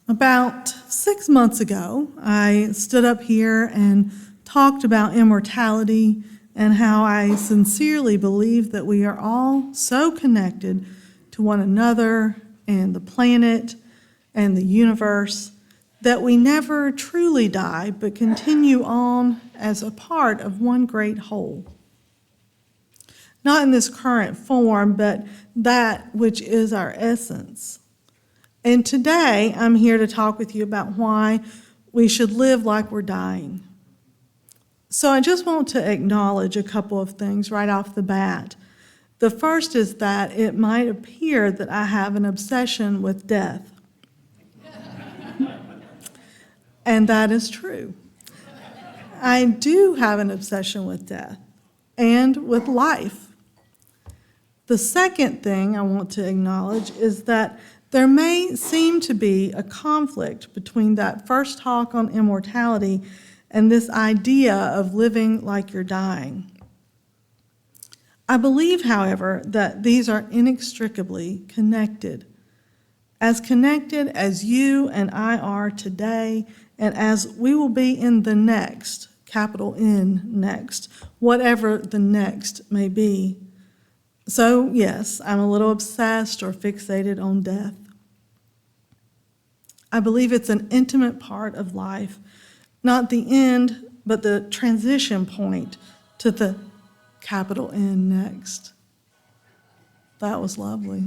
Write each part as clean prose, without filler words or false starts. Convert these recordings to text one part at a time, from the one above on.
About 6 months ago, I stood up here and talked about immortality and how I sincerely believe that we are all so connected to one another and the planet and the universe that we never truly die but continue on as a part of one great whole. Not in this current form, but that which is our essence. And today, I'm here to talk with you about why we should live like we're dying. So I just want to acknowledge a couple of things right off the bat. The first is that it might appear that I have an obsession with death. And that is true. I do have an obsession with death and with life. The second thing I want to acknowledge is that there may seem to be a conflict between that first talk on immortality and this idea of living like you're dying. I believe, however, that these are inextricably connected as you and I are today, and as we will be in the next, capital N, next, whatever the next may be. So, yes, I'm a little obsessed or fixated on death. I believe it's an intimate part of life, not the end, but the transition point to the capital N next. That was lovely.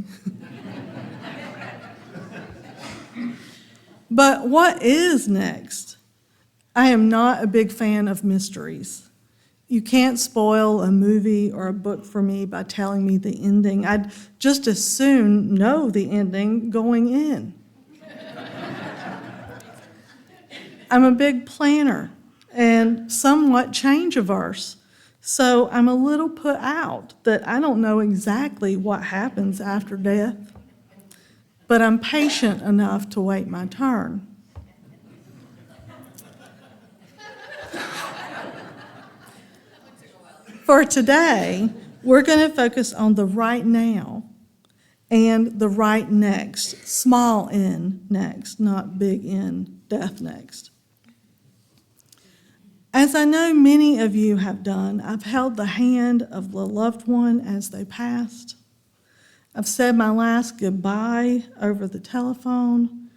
But what is next? I am not a big fan of mysteries. You can't spoil a movie or a book for me by telling me the ending. I'd just as soon know the ending going in. I'm a big planner and somewhat change averse, so I'm a little put out that I don't know exactly what happens after death, but I'm patient enough to wait my turn. For today, we're going to focus on the right now and the right next, small n next, not big N, death next. As I know many of you have done, I've held the hand of the loved one as they passed. I've said my last goodbye over the telephone,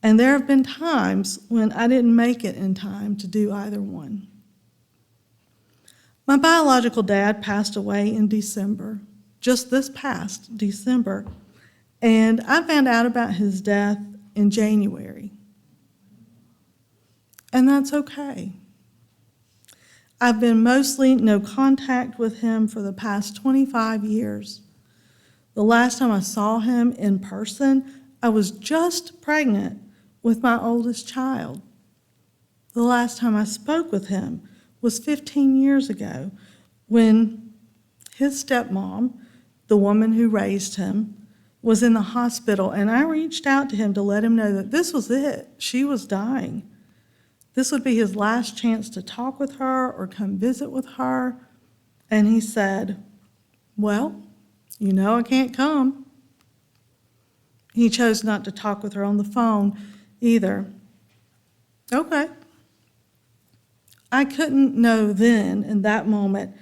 and there have been times when I didn't make it in time to do either one. My biological dad passed away in December, just this past December, and I found out about his death in January. And that's okay. I've been mostly no contact with him for the past 25 years. The last time I saw him in person, I was just pregnant with my oldest child. The last time I spoke with him was 15 years ago when his stepmom, the woman who raised him, was in the hospital, and I reached out to him to let him know that this was it. She was dying. This would be his last chance to talk with her or come visit with her. And he said, "Well, you know I can't come." He chose not to talk with her on the phone either. Okay. I couldn't know then, in that moment,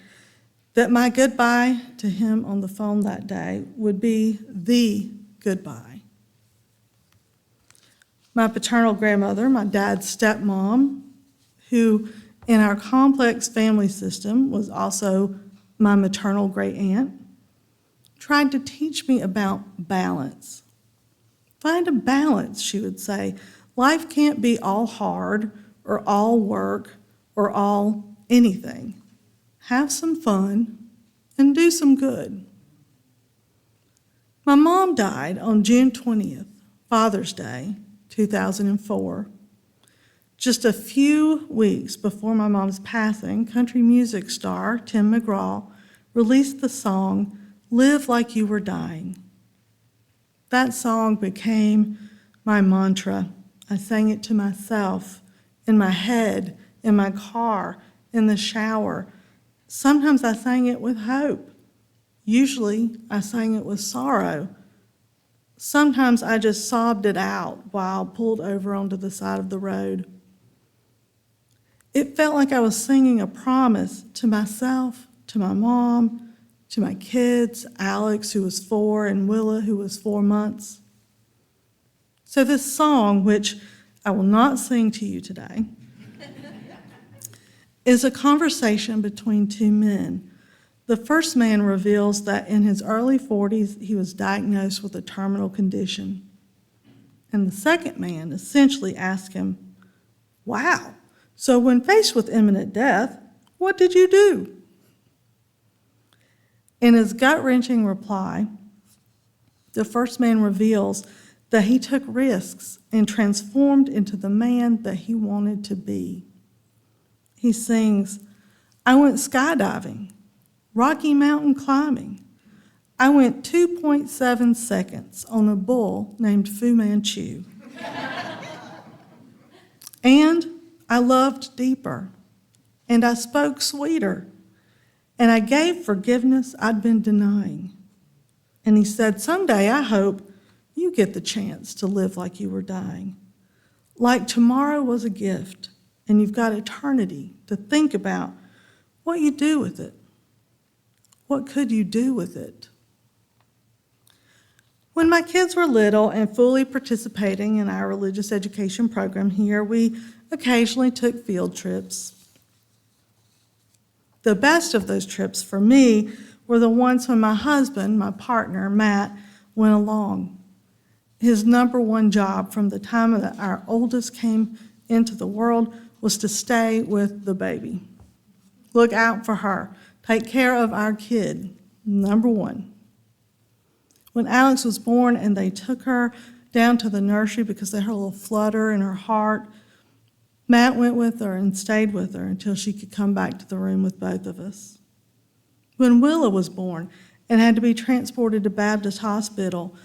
that my goodbye to him on the phone that day would be the goodbye. My paternal grandmother, my dad's stepmom, who in our complex family system was also my maternal great aunt, tried to teach me about balance. Find a balance, she would say. Life can't be all hard or all work or all anything. Have some fun and do some good. My mom died on June 20th, Father's Day, 2004. Just a few weeks before my mom's passing, country music star Tim McGraw released the song, "Live Like You Were Dying." That song became my mantra. I sang it to myself, in my head, in my car, in the shower. Sometimes I sang it with hope. Usually I sang it with sorrow. Sometimes I just sobbed it out while pulled over onto the side of the road. It felt like I was singing a promise to myself, to my mom, to my kids, Alex, who was 4, and Willa, who was 4 months. So this song, which I will not sing to you today, is a conversation between two men. The first man reveals that in his early 40s, he was diagnosed with a terminal condition. And the second man essentially asks him, "Wow, so when faced with imminent death, what did you do?" In his gut-wrenching reply, the first man reveals that he took risks and transformed into the man that he wanted to be. He sings, "I went skydiving, Rocky Mountain climbing. I went 2.7 seconds on a bull named Fu Manchu. And I loved deeper, and I spoke sweeter, and I gave forgiveness I'd been denying." And he said, "Someday I hope you get the chance to live like you were dying. Like tomorrow was a gift, and you've got eternity to think about what you do with it. What could you do with it?" When my kids were little and fully participating in our religious education program here, we occasionally took field trips. The best of those trips for me were the ones when my husband, my partner, Matt, went along. His number one job from the time that our oldest came into the world was to stay with the baby. Look out for her. Take care of our kid. Number one. When Alex was born and they took her down to the nursery because they heard a little flutter in her heart, Matt went with her and stayed with her until she could come back to the room with both of us. When Willa was born and had to be transported to Baptist Hospital,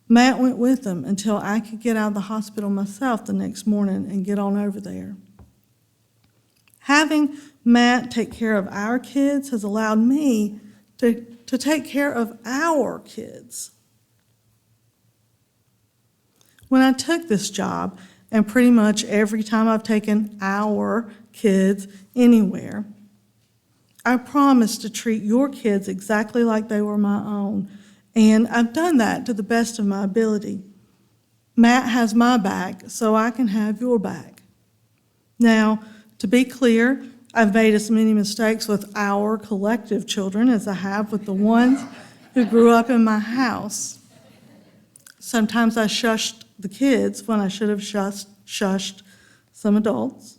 Matt went with them until I could get out of the hospital myself the next morning and get on over there. Having Matt take care of our kids has allowed me to take care of our kids. When I took this job, and pretty much every time I've taken our kids anywhere, I promised to treat your kids exactly like they were my own, and I've done that to the best of my ability. Matt has my back, so I can have your back. Now, to be clear, I've made as many mistakes with our collective children as I have with the ones who grew up in my house. Sometimes I shushed the kids when I should have shushed some adults.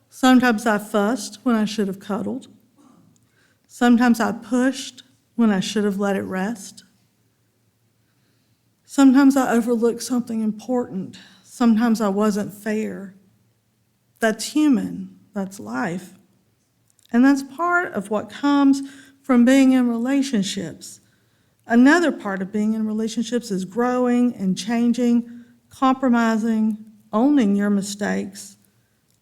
Sometimes I fussed when I should have cuddled. Sometimes I pushed when I should have let it rest. Sometimes I overlooked something important. Sometimes I wasn't fair. That's human. That's life. And that's part of what comes from being in relationships. Another part of being in relationships is growing and changing, compromising, owning your mistakes,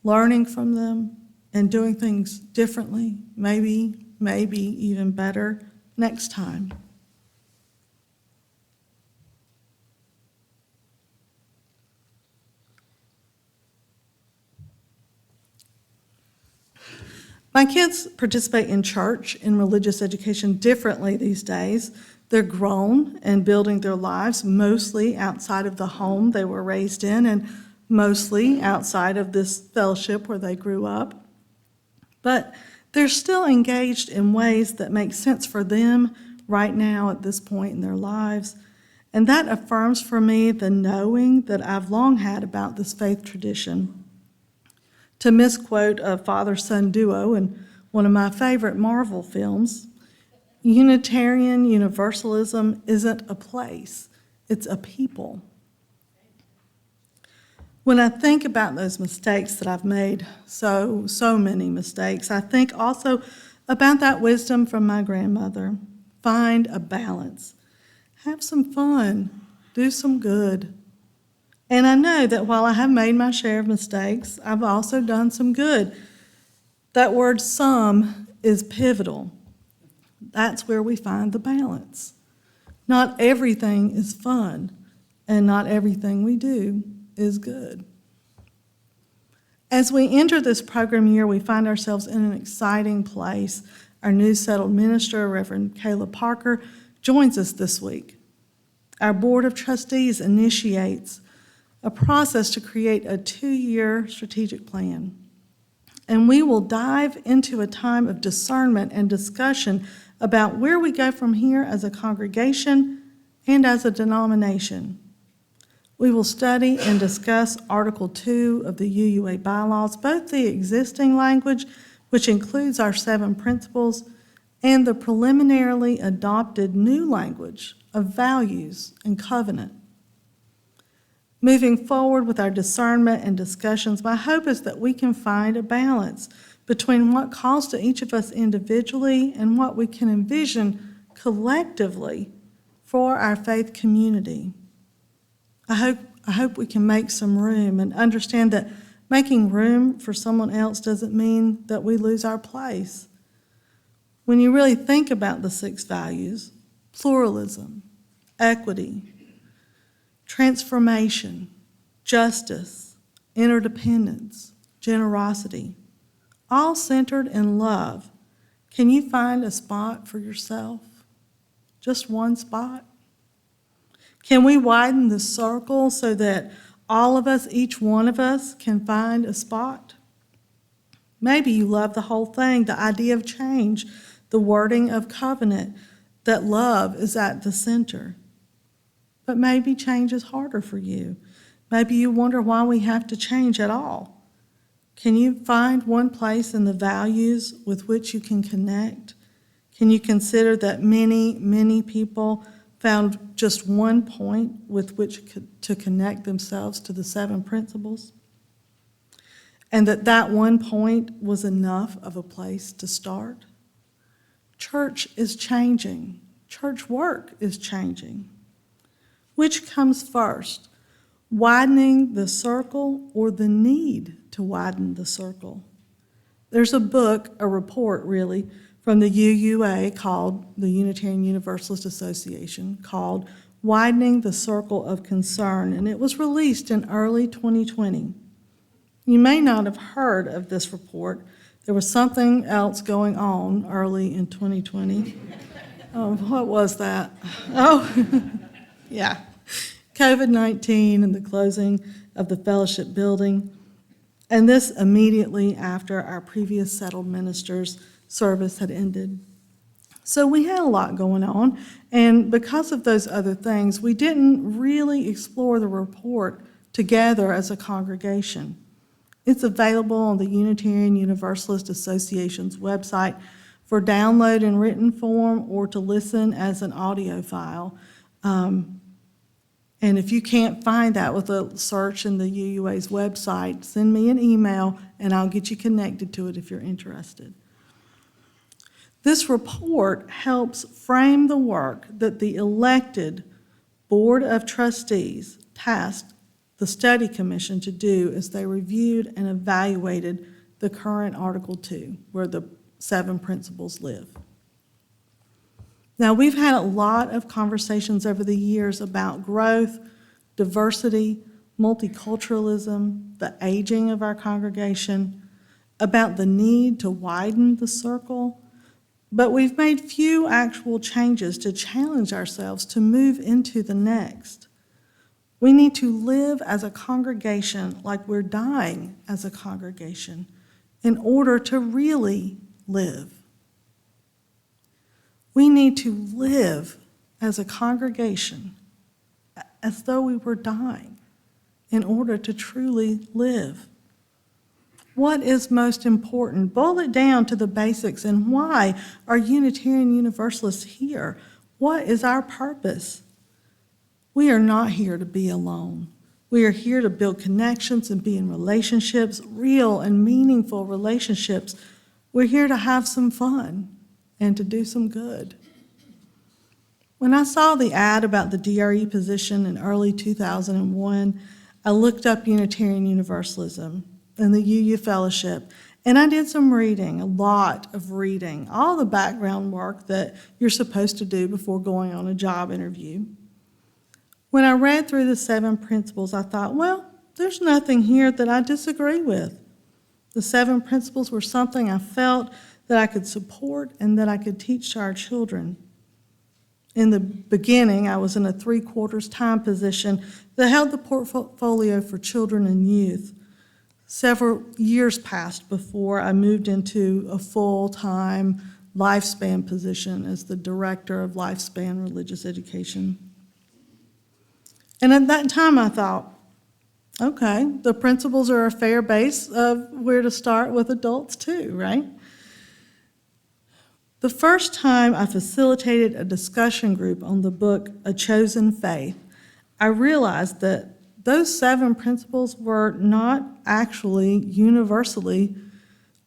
learning from them, and doing things differently, maybe even better next time. My kids participate in church and religious education differently these days. They're grown and building their lives mostly outside of the home they were raised in and mostly outside of this fellowship where they grew up. But they're still engaged in ways that make sense for them right now at this point in their lives. And that affirms for me the knowing that I've long had about this faith tradition. To misquote a father-son duo in one of my favorite Marvel films, Unitarian Universalism isn't a place, it's a people. When I think about those mistakes that I've made, so many mistakes, I think also about that wisdom from my grandmother. Find a balance. Have some fun. Do some good. And I know that while I have made my share of mistakes, I've also done some good. That word some is pivotal. That's where we find the balance. Not everything is fun, and not everything we do is good. As we enter this program year, we find ourselves in an exciting place. Our new settled minister, Reverend Kayla Parker, joins us this week. Our Board of Trustees initiates a process to create a 2-year strategic plan. And we will dive into a time of discernment and discussion about where we go from here as a congregation and as a denomination. We will study and discuss Article 2 of the UUA bylaws, both the existing language, which includes our 7 principles, and the preliminarily adopted new language of values and covenant. Moving forward with our discernment and discussions, my hope is that we can find a balance between what calls to each of us individually and what we can envision collectively for our faith community. I hope we can make some room and understand that making room for someone else doesn't mean that we lose our place. When you really think about the 6 values, pluralism, equity, transformation, justice, interdependence, generosity, all centered in love, can you find a spot for yourself? Just one spot? Can we widen the circle so that all of us, each one of us, can find a spot? Maybe you love the whole thing, the idea of change, the wording of covenant, that love is at the center. But maybe change is harder for you. Maybe you wonder why we have to change at all. Can you find one place in the values with which you can connect? Can you consider that many, many people found just one point with which to connect themselves to the 7 principles? And that one point was enough of a place to start? Church is changing. Church work is changing. Which comes first, widening the circle or the need to widen the circle? There's a book, a report really, from the UUA called the Unitarian Universalist Association called Widening the Circle of Concern, and it was released in early 2020. You may not have heard of this report. There was something else going on early in 2020. What was that? Yeah, COVID-19 and the closing of the fellowship building, and this immediately after our previous settled minister's service had ended. So we had a lot going on, and because of those other things, we didn't really explore the report together as a congregation. It's available on the Unitarian Universalist Association's website for download in written form or to listen as an audio file. And if you can't find that with a search in the UUA's website, send me an email and I'll get you connected to it if you're interested. This report helps frame the work that the elected Board of Trustees tasked the Study Commission to do as they reviewed and evaluated the current Article 2, where the 7 principles live. Now, we've had a lot of conversations over the years about growth, diversity, multiculturalism, the aging of our congregation, about the need to widen the circle, but we've made few actual changes to challenge ourselves to move into the next. We need to live as a congregation like we're dying as a congregation in order to really live. We need to live as a congregation as though we were dying in order to truly live. What is most important? Boil it down to the basics, and why are Unitarian Universalists here? What is our purpose? We are not here to be alone. We are here to build connections and be in relationships, real and meaningful relationships. We're here to have some fun and to do some good. When I saw the ad about the DRE position in early 2001, I looked up Unitarian Universalism and the UU Fellowship, And I did some reading, a lot of reading, all the background work that you're supposed to do before going on a job interview. When I read through the 7 principles, I thought, well, there's nothing here that I disagree with. The 7 principles were something I felt that I could support and that I could teach to our children. In the beginning, I was in a 3/4 time position that held the portfolio for children and youth. Several years passed before I moved into a full-time lifespan position as the director of lifespan religious education. And at that time I thought, okay, the principles are a fair base of where to start with adults too, right? The first time I facilitated a discussion group on the book A Chosen Faith, I realized that those 7 principles were not actually universally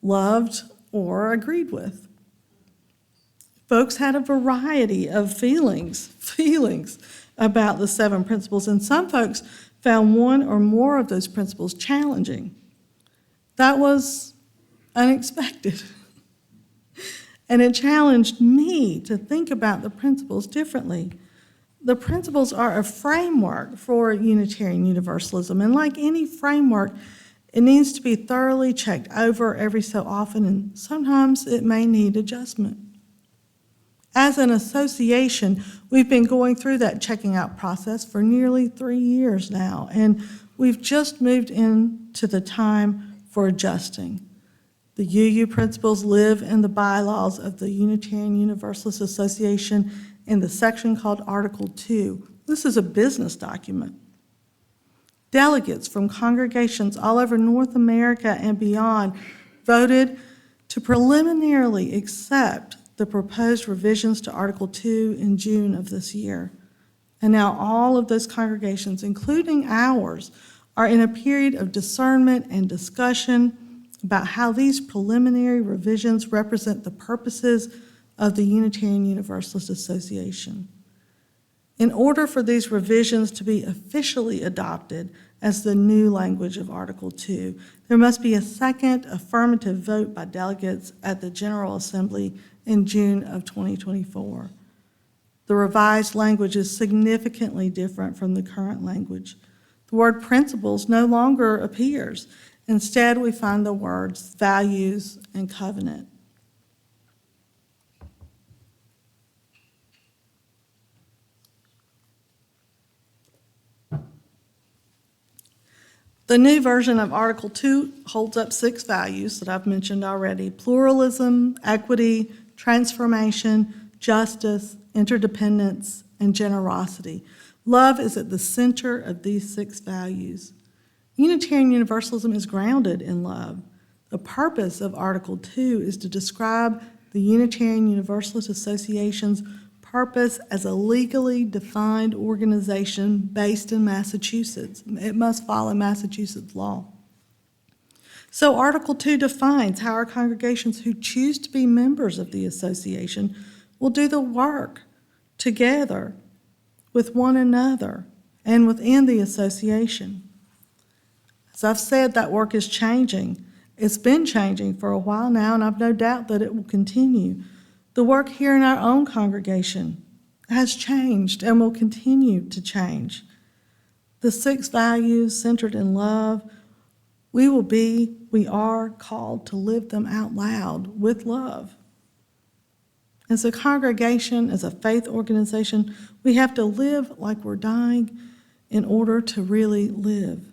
loved or agreed with. Folks had a variety of feelings about the 7 principles, and some folks found one or more of those principles challenging. That was unexpected. And it challenged me to think about the principles differently. The principles are a framework for Unitarian Universalism, and like any framework, it needs to be thoroughly checked over every so often, and sometimes it may need adjustment. As an association, we've been going through that checking out process for nearly 3 years now, and we've just moved into the time for adjusting. The UU principles live in the bylaws of the Unitarian Universalist Association in the section called Article 2. This is a business document. Delegates from congregations all over North America and beyond voted to preliminarily accept the proposed revisions to Article 2 in June of this year. And now all of those congregations, including ours, are in a period of discernment and discussion about how these preliminary revisions represent the purposes of the Unitarian Universalist Association. In order for these revisions to be officially adopted as the new language of Article 2, there must be a second affirmative vote by delegates at the General Assembly in June of 2024. The revised language is significantly different from the current language. The word principles no longer appears. Instead, we find the words values and covenant. The new version of Article 2 holds up 6 values that I've mentioned already: pluralism, equity, transformation, justice, interdependence, and generosity. Love is at the center of these 6 values. Unitarian Universalism is grounded in love. The purpose of Article 2 is to describe the Unitarian Universalist Association's purpose as a legally defined organization based in Massachusetts. It must follow Massachusetts law. So Article 2 defines how our congregations who choose to be members of the association will do the work together with one another and within the association. As I've said, that work is changing. It's been changing for a while now, and I've no doubt that it will continue. The work here in our own congregation has changed and will continue to change. The 6 values centered in love, we are called to live them out loud with love. As a congregation, as a faith organization, we have to live like we're dying in order to really live.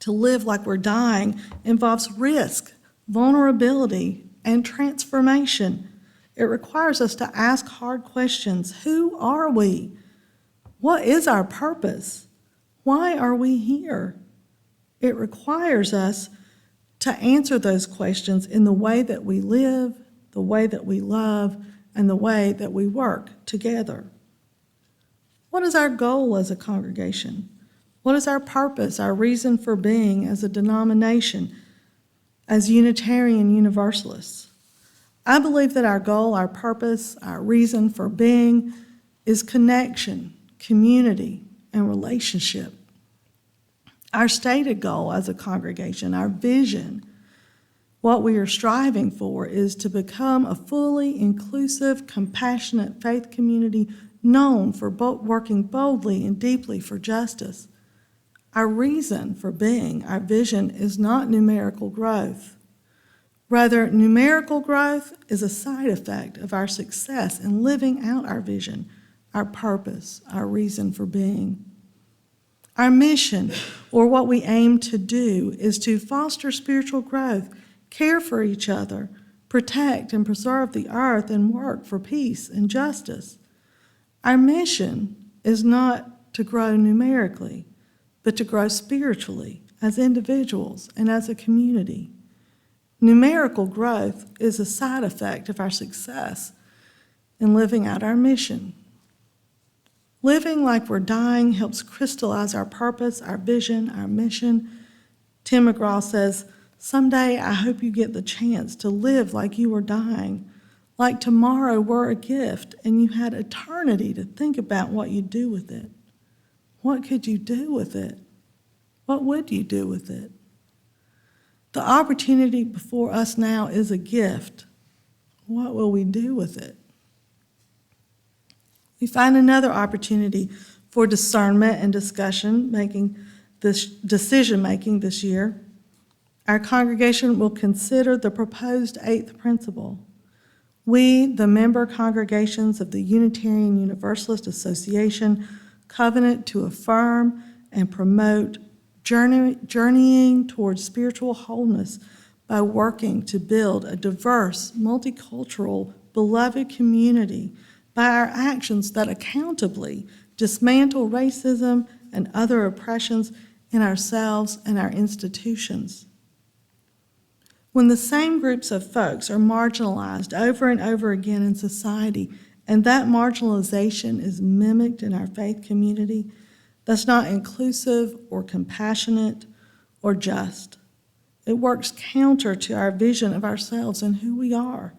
To live like we're dying involves risk, vulnerability, and transformation. It requires us to ask hard questions. Who are we? What is our purpose? Why are we here? It requires us to answer those questions in the way that we live, the way that we love, and the way that we work together. What is our goal as a congregation? What is our purpose, our reason for being as a denomination, as Unitarian Universalists? I believe that our goal, our purpose, our reason for being is connection, community, and relationship. Our stated goal as a congregation, our vision, What we are striving for is to become a fully inclusive, compassionate faith community known for working boldly and deeply for justice. Our reason for being, our vision, is not numerical growth. Rather, numerical growth is a side effect of our success in living out our vision, our purpose, our reason for being. Our mission, or what we aim to do, is to foster spiritual growth, care for each other, protect and preserve the earth, and work for peace and justice. Our mission is not to grow numerically, but to grow spiritually as individuals and as a community. Numerical growth is a side effect of our success in living out our mission. Living like we're dying helps crystallize our purpose, our vision, our mission. Tim McGraw says, "Someday I hope you get the chance to live like you were dying, like tomorrow were a gift and you had eternity to think about what you'd do with it. What could you do with it? What would you do with it? The opportunity before us now is a gift. What will we do with it?" We find another opportunity for discernment and decision-making this year. Our congregation will consider the proposed 8th principle. We, the member congregations of the Unitarian Universalist Association, covenant to affirm and promote journeying towards spiritual wholeness by working to build a diverse, multicultural, beloved community by our actions that accountably dismantle racism and other oppressions in ourselves and our institutions. When the same groups of folks are marginalized over and over again in society, and that marginalization is mimicked in our faith community, that's not inclusive or compassionate or just. It works counter to our vision of ourselves and who we are.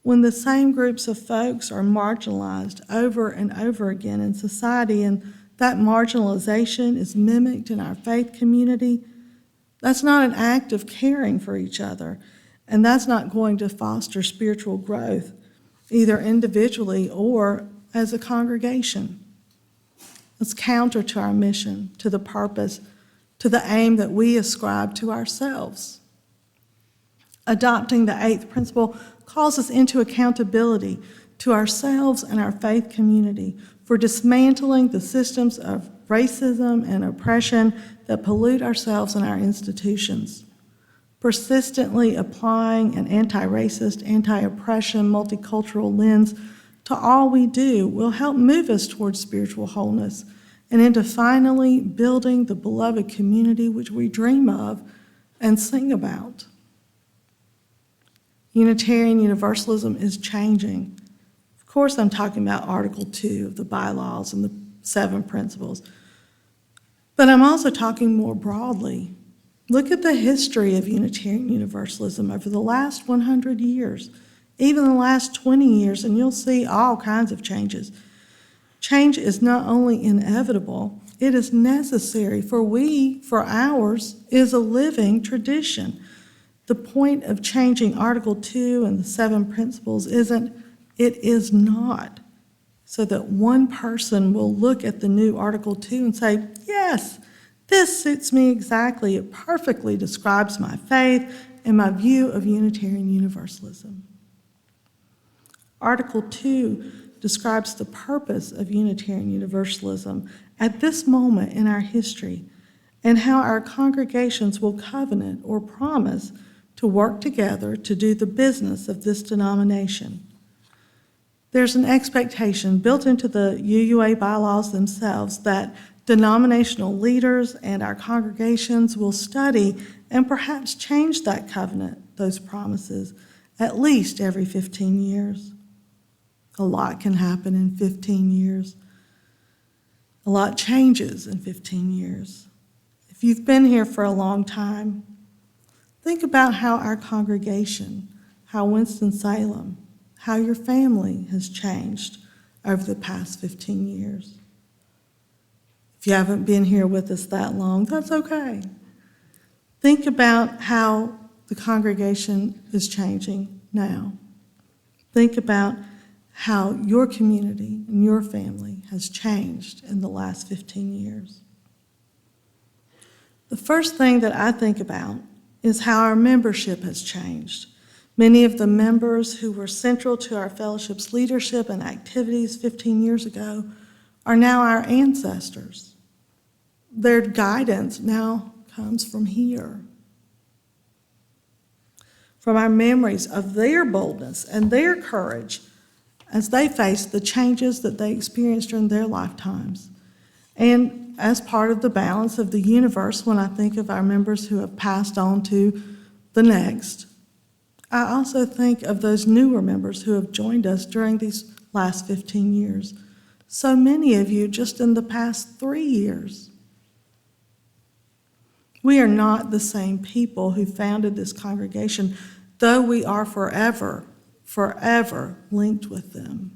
When the same groups of folks are marginalized over and over again in society, and that marginalization is mimicked in our faith community, that's not an act of caring for each other, and that's not going to foster spiritual growth, either individually or as a congregation. It's counter to our mission, to the purpose, to the aim that we ascribe to ourselves. Adopting the 8th principle calls us into accountability to ourselves and our faith community for dismantling the systems of racism and oppression that pollute ourselves and our institutions. Persistently applying an anti-racist, anti-oppression, multicultural lens to all we do will help move us towards spiritual wholeness and into finally building the beloved community which we dream of and sing about. Unitarian Universalism is changing. Of course, I'm talking about Article 2 of the bylaws and the 7 principles, but I'm also talking more broadly. Look at the history of Unitarian Universalism over the last 100 years, even the last 20 years, and you'll see all kinds of changes. Change is not only inevitable, it is necessary, for ours is a living tradition. The point of changing Article 2 and the 7 principles it is not, so that one person will look at the new Article 2 and say, yes, this suits me exactly. It perfectly describes my faith and my view of Unitarian Universalism. Article 2 describes the purpose of Unitarian Universalism at this moment in our history and how our congregations will covenant or promise to work together to do the business of this denomination. There's an expectation built into the UUA bylaws themselves that denominational leaders and our congregations will study and perhaps change that covenant, those promises, at least every 15 years. A lot can happen in 15 years. A lot changes in 15 years. If you've been here for a long time, think about how our congregation, how Winston-Salem, how your family has changed over the past 15 years. If you haven't been here with us that long, that's okay. Think about how the congregation is changing now. Think about how your community and your family has changed in the last 15 years. The first thing that I think about is how our membership has changed. Many of the members who were central to our fellowship's leadership and activities 15 years ago are now our ancestors. Their guidance now comes from here, from our memories of their boldness and their courage as they faced the changes that they experienced during their lifetimes. And as part of the balance of the universe, when I think of our members who have passed on to the next, I also think of those newer members who have joined us during these last 15 years. So many of you just in the past 3 years. We are not the same people who founded this congregation, though we are forever linked with them.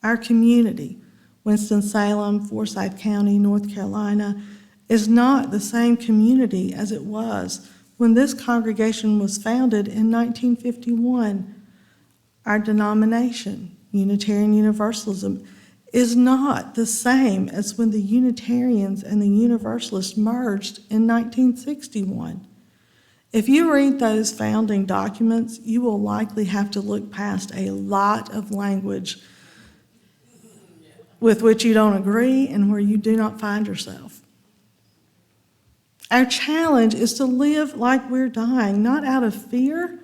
Our community, Winston-Salem, Forsyth County, North Carolina, is not the same community as it was when this congregation was founded in 1951. Our denomination, Unitarian Universalism, is not the same as when the Unitarians and the Universalists merged in 1961. If you read those founding documents, you will likely have to look past a lot of language with which you don't agree and where you do not find yourself. Our challenge is to live like we're dying, not out of fear,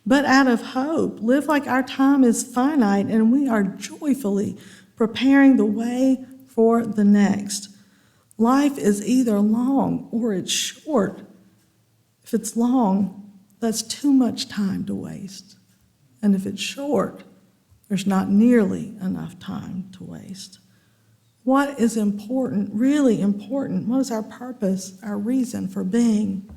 but out of hope. Live like our time is finite and we are joyfully preparing the way for the next. Life is either long or it's short. If it's long, that's too much time to waste. And if it's short, there's not nearly enough time to waste. What is important, really important? What is our purpose, our reason for being?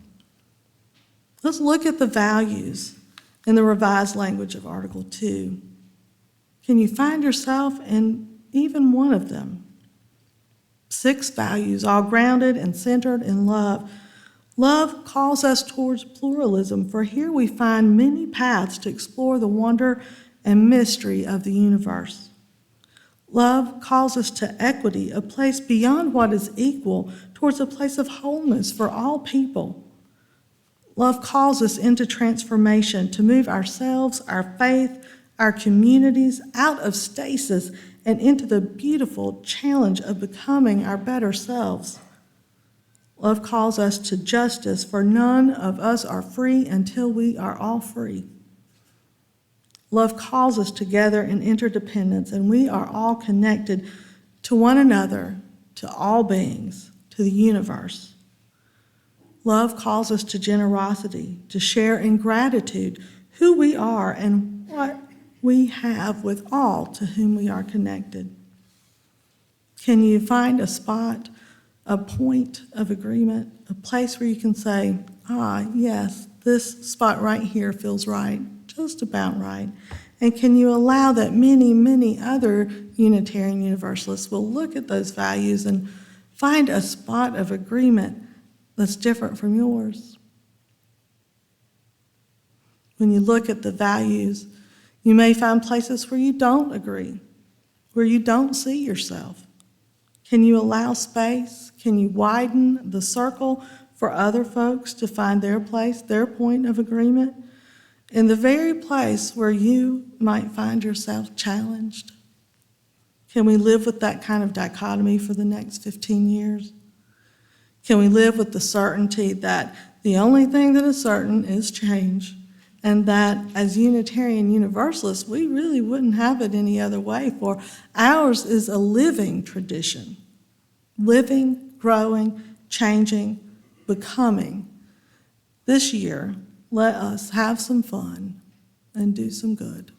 Let's look at the values in the revised language of Article 2. Can you find yourself in even one of them? 6 values, all grounded and centered in love. Love calls us towards pluralism, for here we find many paths to explore the wonder and mystery of the universe. Love calls us to equity, a place beyond what is equal, towards a place of wholeness for all people. Love calls us into transformation, to move ourselves, our faith, our communities out of stasis and into the beautiful challenge of becoming our better selves. Love calls us to justice, for none of us are free until we are all free. Love calls us together in interdependence, and we are all connected to one another, to all beings, to the universe. Love calls us to generosity, to share in gratitude who we are and what we have with all to whom we are connected. Can you find a spot, a point of agreement, a place where you can say, yes, this spot right here feels right, just about right? And can you allow that many, many other Unitarian Universalists will look at those values and find a spot of agreement that's different from yours? When you look at the values, you may find places where you don't agree, where you don't see yourself. Can you allow space? Can you widen the circle for other folks to find their place, their point of agreement, in the very place where you might find yourself challenged? Can we live with that kind of dichotomy for the next 15 years? Can we live with the certainty that the only thing that is certain is change, and that as Unitarian Universalists, we really wouldn't have it any other way, for ours is a living tradition, living, growing, changing, becoming. This year, let us have some fun and do some good.